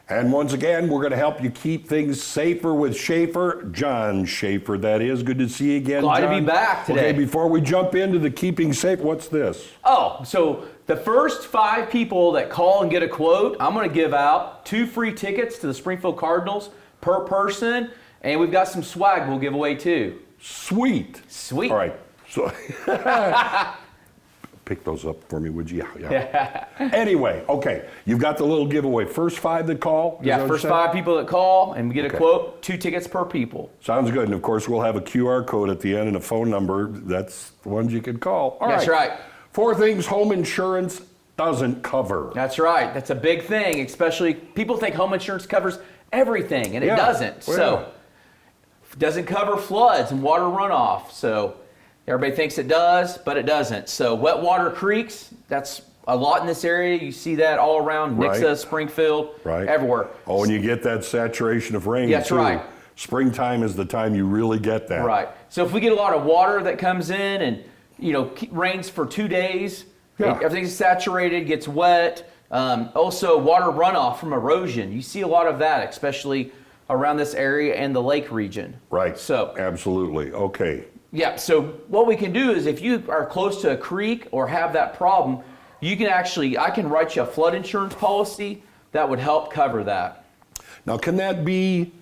And once again, we're going to help you keep things safer with Schaeffer. John Schaeffer, that is. Good to see you again, Glad John. to be back today. Okay, before we jump into the keeping safe, what's this? Oh, so the first 5 people that call and get a quote, I'm going to give out 2 free tickets to the Springfield Cardinals per person, and we've got some swag we'll give away too. Sweet. Sweet. All right. So pick those up for me, would you? Yeah. Anyway, okay. You've got the little giveaway. First 5 that call? Yeah, first 5 people that call and we get a quote, 2 tickets per people. Sounds good. And of course, we'll have a QR code at the end and a phone number. That's the ones you can call. All That's right. 4 things home insurance doesn't cover. That's right. That's a big thing, especially people think home insurance covers everything, and it doesn't. Well, so it doesn't cover floods and water runoff. So everybody thinks it does, but it doesn't. So wet water creeks, that's a lot in this area. You see that all around Nixa, Springfield, everywhere. Oh, and you get that saturation of rain, That's too. right. Springtime is the time you really get that. Right. So if we get a lot of water that comes in and, rains for 2 days, everything's saturated, gets wet. Also, water runoff from erosion. You see a lot of that, especially around this area and the lake region. Right. So absolutely. Okay. Yeah, so what we can do is if you are close to a creek or have that problem, you can I can write you a flood insurance policy that would help cover that. Now, can that be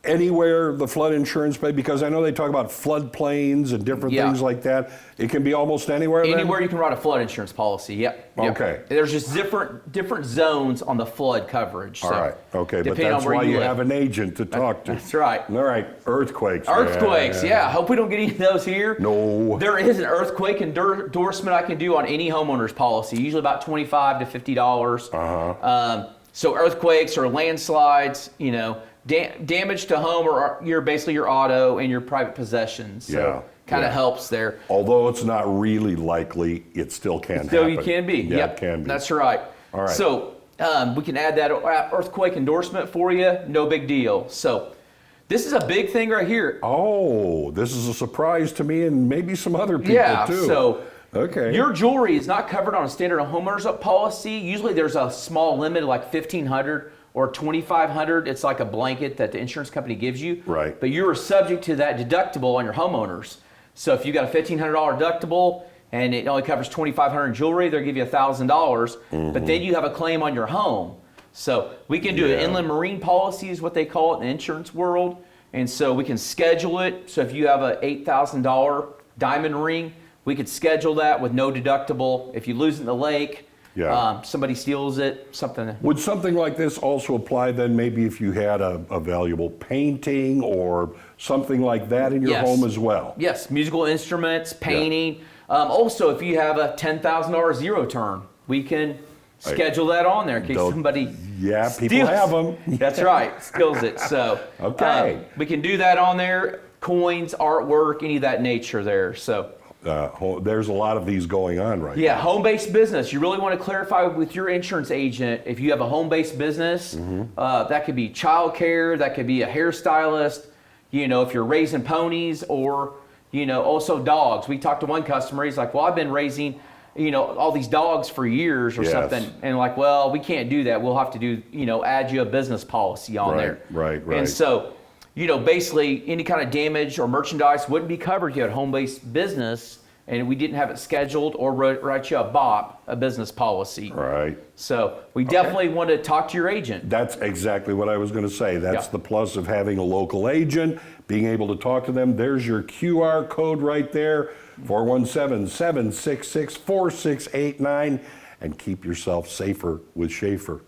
anywhere the flood insurance pay? Because I know they talk about floodplains and different things like that. It can be almost anywhere then? Anywhere you can write a flood insurance policy, yep. Okay. There's just different zones on the flood coverage. All right, okay, but depending that's on where why you live. have an agent to talk to. That's right. All right, earthquakes. Earthquakes, yeah. Hope we don't get any of those here. No. There is an earthquake endorsement I can do on any homeowner's policy, usually about $25 to $50. So earthquakes or landslides, damage to home or basically your auto and your private possessions. So kind of helps there. Although it's not really likely, it still can happen. Still, you can be. Yeah, Yep, it can be. That's right. All right. So we can add that earthquake endorsement for you. No big deal. So this is a big thing right here. Oh, this is a surprise to me and maybe some other people too. So okay. Your jewelry is not covered on a standard homeowner's policy. Usually there's a small limit like $1,500 or $2,500. It's like a blanket that the insurance company gives you. Right. But you're subject to that deductible on your homeowners. So if you got a $1,500 deductible and it only covers $2,500 in jewelry, they'll give you $1,000. But then you have a claim on your home. So we can do an inland marine policy is what they call it in the insurance world. And so we can schedule it. So if you have a $8,000 diamond ring, we could schedule that with no deductible. If you lose it in the lake, somebody steals it, something. Would something like this also apply then maybe if you had a valuable painting or something like that in your home as well? Yes, musical instruments, painting. Also, if you have a $10,000 zero turn, we can schedule that on there in case somebody people have them. That's right, steals it. So we can do that on there, coins, artwork, any of that nature there. So there's a lot of these going on right now. Yeah, home-based business. You really want to clarify with your insurance agent if you have a home-based business. That could be childcare, that could be a hairstylist. If you're raising ponies or also dogs. We talked to one customer. He's like, "Well, I've been raising all these dogs for years or something," and like, "Well, we can't do that. We'll have to do add you a business policy on there." Right. And so, basically any kind of damage or merchandise wouldn't be covered if you had a home-based business and we didn't have it scheduled or write you a BOP, a business policy. Right. So we definitely want to talk to your agent. That's exactly what I was going to say. That's the plus of having a local agent, being able to talk to them. There's your QR code right there, 417-766-4689, and keep yourself safer with Schaeffer.